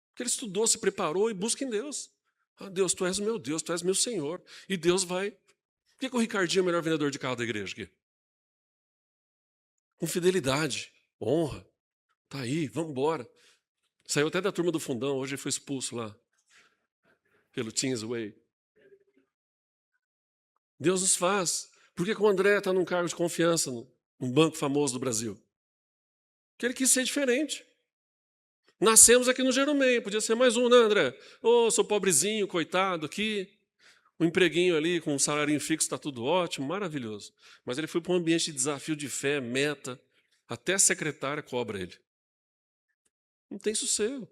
Porque ele estudou, se preparou e busca em Deus. Ah, Deus, tu és o meu Deus, tu és meu Senhor. E Deus vai. Por que o Ricardinho é o melhor vendedor de carro da igreja aqui? Com fidelidade, honra. Tá aí, vamos embora. Saiu até da turma do fundão, hoje ele foi expulso lá. Pelo Teens Way. Deus nos faz. Por que o André está num cargo de confiança num banco famoso do Brasil? Porque ele quis ser diferente. Nascemos aqui no Jerumeim, podia ser mais um, né, André? Ô, sou pobrezinho, coitado aqui. Um empreguinho ali com um salarinho fixo, está tudo ótimo, maravilhoso. Mas ele foi para um ambiente de desafio de fé, meta. Até a secretária cobra ele. Não tem sossego.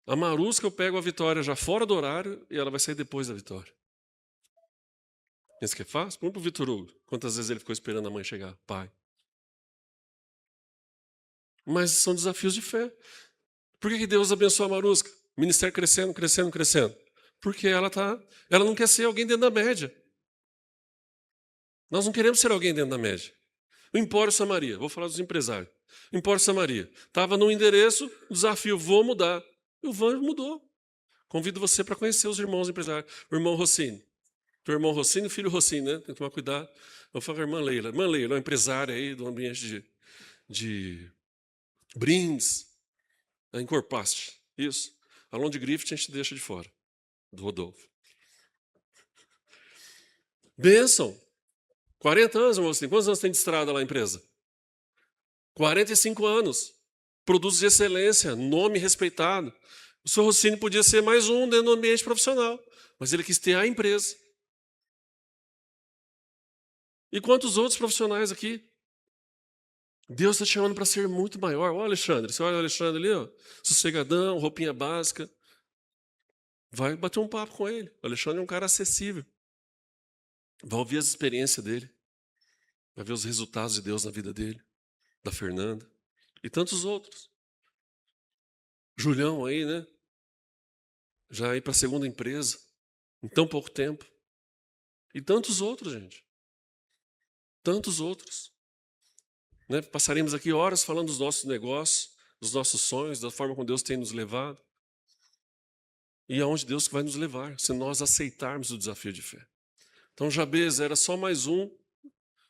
A Marusca eu pego a Vitória já fora do horário e ela vai sair depois da Vitória. Pensa que é fácil? Vamos para o Vitor Hugo. Quantas vezes ele ficou esperando a mãe chegar? Pai. Mas são desafios de fé. Por que Deus abençoa a Marusca? Ministério crescendo, crescendo, crescendo. Porque ela não quer ser alguém dentro da média. Nós não queremos ser alguém dentro da média. O Empório Samaria, vou falar dos empresários. O Empório Samaria estava no endereço, desafio, vou mudar. E o Van mudou. Convido você para conhecer os irmãos empresários. O irmão Rossini. O irmão Rossini e o filho Rossini, né? Tem que tomar cuidado. Eu vou falar com a irmã Leila. Irmã Leila é uma empresária aí do ambiente de brindes. A Encorpaste. Isso. A Long Griffith a gente deixa de fora. Do Rodolfo. Bênção. 40 anos, irmão Rossini. Quantos anos tem de estrada lá a empresa? 45 anos. Produtos de excelência, nome respeitado. O senhor Rossini podia ser mais um dentro do ambiente profissional, mas ele quis ter a empresa. E quantos outros profissionais aqui? Deus está te chamando para ser muito maior. Olha, Alexandre, você olha o Alexandre ali, ó, sossegadão, roupinha básica. Vai bater um papo com ele. O Alexandre é um cara acessível. Vai ouvir as experiências dele. Vai ver os resultados de Deus na vida dele, da Fernanda e tantos outros. Julião aí, né? Já ir para a segunda empresa em tão pouco tempo. E tantos outros, gente. Tantos outros. Né? Passaremos aqui horas falando dos nossos negócios, dos nossos sonhos, da forma como Deus tem nos levado. E aonde Deus vai nos levar, se nós aceitarmos o desafio de fé. Então Jabez era só mais um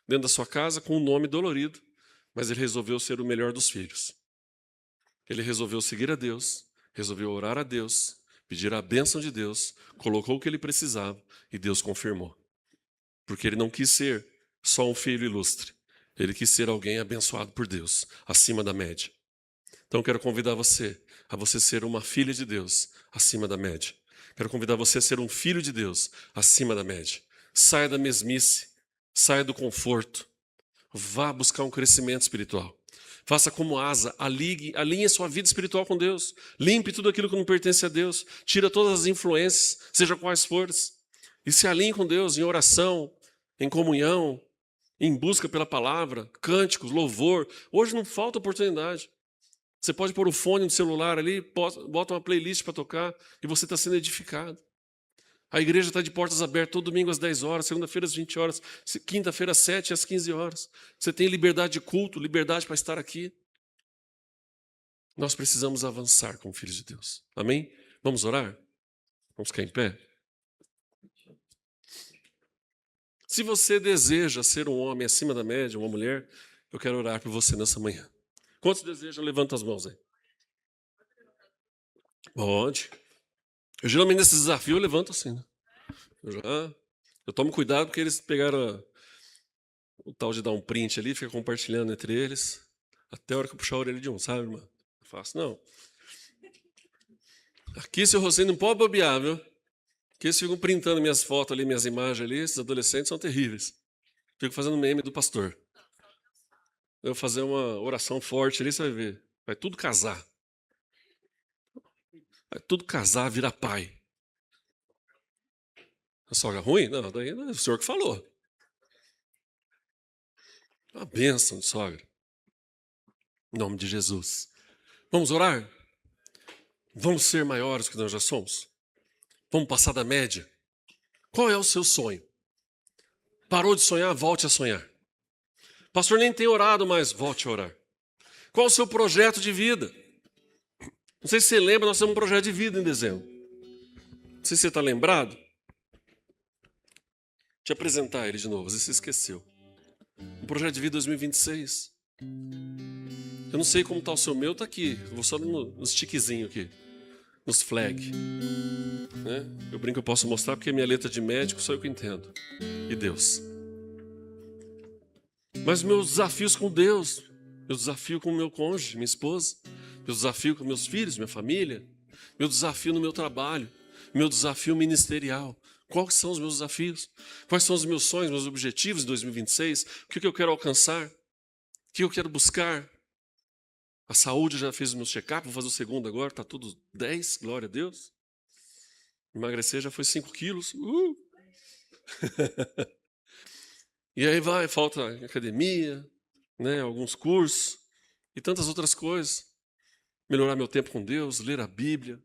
dentro da sua casa com um nome dolorido, mas ele resolveu ser o melhor dos filhos. Ele resolveu seguir a Deus, resolveu orar a Deus, pedir a bênção de Deus, colocou o que ele precisava e Deus confirmou. Porque ele não quis ser só um filho ilustre, ele quis ser alguém abençoado por Deus, acima da média. Então quero convidar você a você ser uma filha de Deus, acima da média. Quero convidar você a ser um filho de Deus, acima da média. Saia da mesmice, saia do conforto, vá buscar um crescimento espiritual. Faça como Asa, alinhe sua vida espiritual com Deus. Limpe tudo aquilo que não pertence a Deus. Tira todas as influências, seja quais forem. E se alinhe com Deus em oração, em comunhão, em busca pela palavra, cânticos, louvor. Hoje não falta oportunidade. Você pode pôr o fone no celular ali, bota uma playlist para tocar e você está sendo edificado. A igreja está de portas abertas todo domingo às 10 horas, segunda-feira às 20 horas, quinta-feira às 7 às 15 horas. Você tem liberdade de culto, liberdade para estar aqui. Nós precisamos avançar como filhos de Deus. Amém? Vamos orar? Vamos ficar em pé? Se você deseja ser um homem acima da média, uma mulher, eu quero orar por você nessa manhã. Quantos desejam? Levanta as mãos aí. Pode. Eu geralmente nesse desafio eu levanto assim, né? Eu tomo cuidado porque eles pegaram o tal de dar um print ali, fica compartilhando entre eles, até a hora que eu puxar a orelha de um, sabe, irmã? Não faço, não. Aqui, seu Rosendo, não pode bobear, viu? Porque eles ficam printando minhas fotos ali, minhas imagens ali, esses adolescentes são terríveis. Fico fazendo meme do pastor. Eu vou fazer uma oração forte ali, você vai ver. Vai tudo casar. Vai tudo casar, virar pai. A sogra ruim? Não, daí não é o senhor que falou. Uma bênção de sogra. Em nome de Jesus. Vamos orar? Vamos ser maiores do que nós já somos? Vamos passar da média? Qual é o seu sonho? Parou de sonhar? Volte a sonhar. Pastor, nem tem orado, mas volte a orar. Qual o seu projeto de vida? Não sei se você lembra, nós temos um projeto de vida em dezembro. Não sei se você está lembrado. Te apresentar ele de novo, às vezes você esqueceu. Um projeto de vida 2026. Eu não sei como está o seu, meu está aqui. Eu vou só nos tiquezinhos aqui, nos flag. Né? Eu brinco que eu posso mostrar porque minha letra de médico só eu que entendo. E Deus. Mas meus desafios com Deus, meu desafio com o meu cônjuge, minha esposa, meu desafio com meus filhos, minha família, meu desafio no meu trabalho, meu desafio ministerial. Quais são os meus desafios? Quais são os meus sonhos, meus objetivos em 2026? O que eu quero alcançar? O que eu quero buscar? A saúde, já fez o meu check-up, vou fazer o segundo agora, está tudo 10, glória a Deus. Emagrecer já foi 5 quilos. E aí vai, falta academia, né, alguns cursos e tantas outras coisas. Melhorar meu tempo com Deus, ler a Bíblia,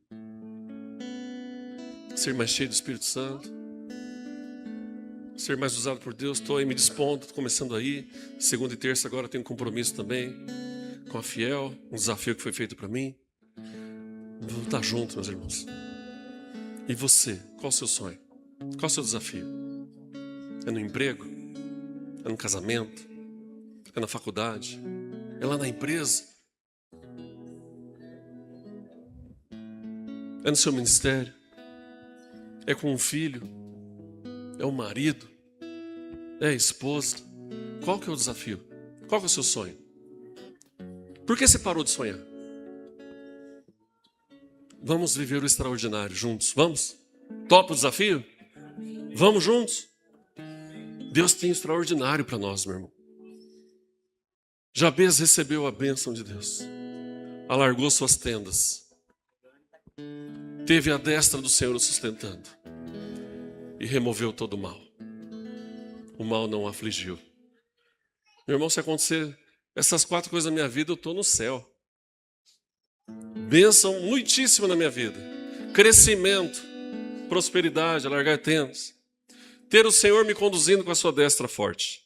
ser mais cheio do Espírito Santo, ser mais usado por Deus. Estou aí me dispondo, estou começando aí. Segunda e terça agora tenho compromisso também com a Fiel, um desafio que foi feito para mim. Vamos estar juntos, meus irmãos. E você, qual o seu sonho? Qual o seu desafio? É no emprego? É no casamento? É na faculdade? É lá na empresa? É no seu ministério? É com um filho? É um marido? É a esposa? Qual que é o desafio? Qual que é o seu sonho? Por que você parou de sonhar? Vamos viver o extraordinário juntos, vamos? Topa o desafio? Vamos juntos? Deus tem extraordinário para nós, meu irmão. Jabez recebeu a bênção de Deus, alargou suas tendas, teve a destra do Senhor o sustentando e removeu todo o mal. O mal não o afligiu. Meu irmão, se acontecer essas 4 coisas na minha vida, eu estou no céu. Bênção muitíssima na minha vida. Crescimento, prosperidade, alargar tendas. Ter o Senhor me conduzindo com a sua destra forte.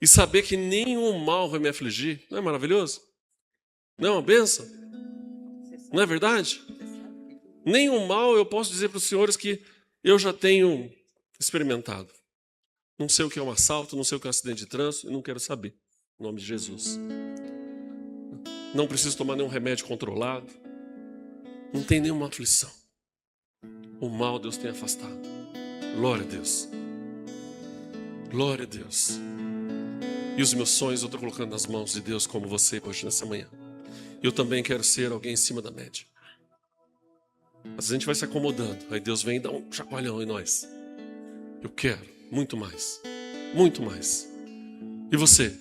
E saber que nenhum mal vai me afligir. Não é maravilhoso? Não é uma bênção? Não é verdade? Nenhum mal eu posso dizer para os senhores que eu já tenho experimentado. Não sei o que é um assalto, não sei o que é um acidente de trânsito, e não quero saber. Em nome de Jesus. Não preciso tomar nenhum remédio controlado. Não tem nenhuma aflição. O mal Deus tem afastado. Glória a Deus. Glória a Deus. E os meus sonhos eu estou colocando nas mãos de Deus como você hoje, nessa manhã. Eu também quero ser alguém em cima da média. Às vezes a gente vai se acomodando. Aí Deus vem e dá um chacoalhão em nós. Eu quero muito mais. Muito mais. E você?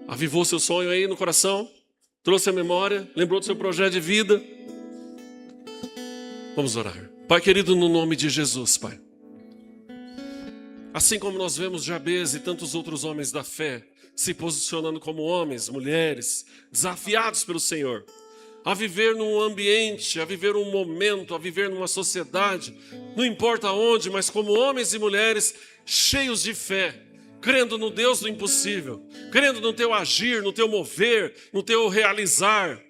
Avivou seu sonho aí no coração? Trouxe a memória? Lembrou do seu projeto de vida? Vamos orar. Pai querido, no nome de Jesus, Pai. Assim como nós vemos Jabez e tantos outros homens da fé se posicionando como homens, mulheres, desafiados pelo Senhor, a viver num ambiente, a viver um momento, a viver numa sociedade, não importa onde, mas como homens e mulheres cheios de fé, crendo no Deus do impossível, crendo no teu agir, no teu mover, no teu realizar.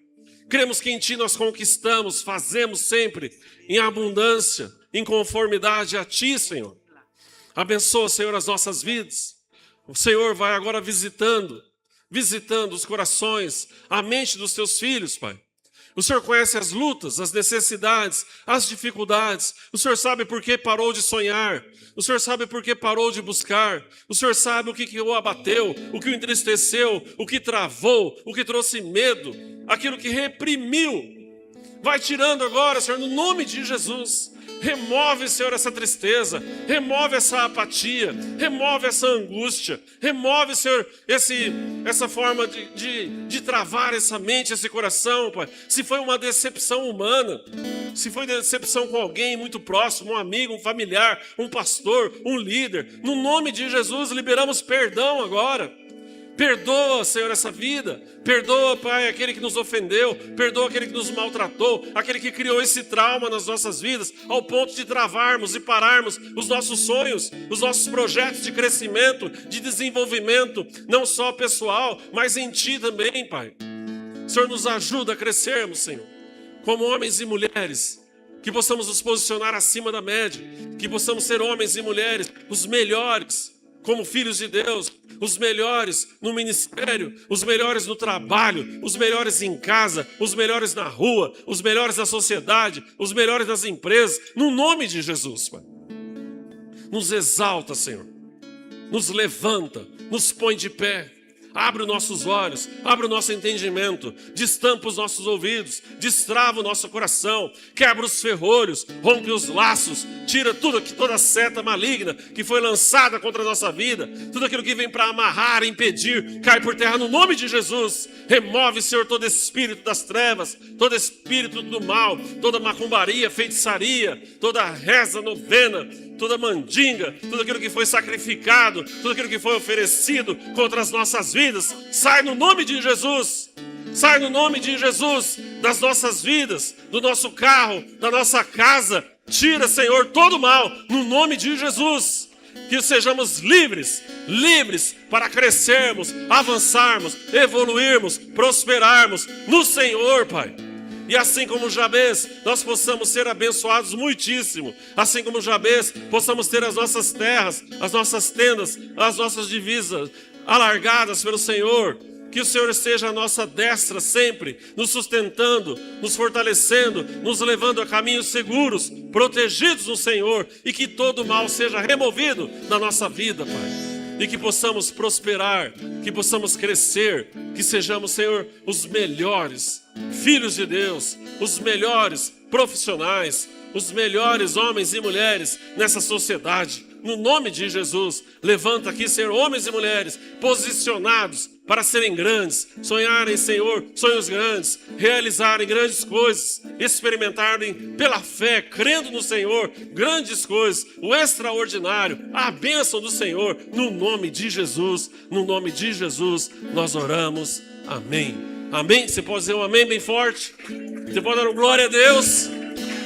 Cremos que em ti nós conquistamos, fazemos sempre em abundância, em conformidade a ti, Senhor. Abençoa, Senhor, as nossas vidas. O Senhor vai agora visitando os corações, a mente dos teus filhos, Pai. O Senhor conhece as lutas, as necessidades, as dificuldades. O Senhor sabe por que parou de sonhar. O Senhor sabe por que parou de buscar. O Senhor sabe o que o abateu, o que o entristeceu, o que travou, o que trouxe medo, aquilo que reprimiu. Vai tirando agora, Senhor, no nome de Jesus. Remove, Senhor, essa tristeza, remove essa apatia, remove essa angústia, remove, Senhor, essa forma de travar essa mente, esse coração, Pai. Se foi uma decepção humana, se foi decepção com alguém muito próximo, um amigo, um familiar, um pastor, um líder, no nome de Jesus, liberamos perdão agora. Perdoa, Senhor, essa vida. Perdoa, Pai, aquele que nos ofendeu. Perdoa aquele que nos maltratou. Aquele que criou esse trauma nas nossas vidas, ao ponto de travarmos e pararmos os nossos sonhos, os nossos projetos de crescimento, de desenvolvimento, não só pessoal, mas em Ti também, Pai. O Senhor nos ajuda a crescermos, Senhor, como homens e mulheres, que possamos nos posicionar acima da média, que possamos ser homens e mulheres, os melhores, como filhos de Deus, os melhores no ministério, os melhores no trabalho, os melhores em casa, os melhores na rua, os melhores na sociedade, os melhores nas empresas, no nome de Jesus, Pai. Nos exalta, Senhor, nos levanta, nos põe de pé. Abre os nossos olhos, abre o nosso entendimento, destampa os nossos ouvidos, destrava o nosso coração, quebra os ferrolhos, rompe os laços, tira toda seta maligna que foi lançada contra a nossa vida, tudo aquilo que vem para amarrar, impedir, cai por terra no nome de Jesus. Remove, Senhor, todo espírito das trevas, todo espírito do mal, toda macumbaria, feitiçaria, toda reza, novena, toda mandinga, tudo aquilo que foi sacrificado, tudo aquilo que foi oferecido contra as nossas vidas, sai no nome de Jesus. Sai no nome de Jesus das nossas vidas, do nosso carro, da nossa casa. Tira, Senhor, todo o mal no nome de Jesus. Que sejamos livres para crescermos, avançarmos, evoluirmos, prosperarmos no Senhor, Pai. E assim como Jabez, nós possamos ser abençoados muitíssimo. Assim como Jabez, possamos ter as nossas terras, as nossas tendas, as nossas divisas alargadas pelo Senhor. Que o Senhor esteja à nossa destra sempre, nos sustentando, nos fortalecendo, nos levando a caminhos seguros, protegidos no Senhor. E que todo mal seja removido da nossa vida, Pai. E que possamos prosperar, que possamos crescer, que sejamos, Senhor, os melhores filhos de Deus, os melhores profissionais, os melhores homens e mulheres nessa sociedade. No nome de Jesus, levanta aqui, Senhor, homens e mulheres posicionados para serem grandes, sonharem, Senhor, sonhos grandes, realizarem grandes coisas, experimentarem pela fé, crendo no Senhor, grandes coisas, o extraordinário, a bênção do Senhor, no nome de Jesus, nós oramos, amém. Amém? Você pode dizer um amém bem forte? Você pode dar um glória a Deus?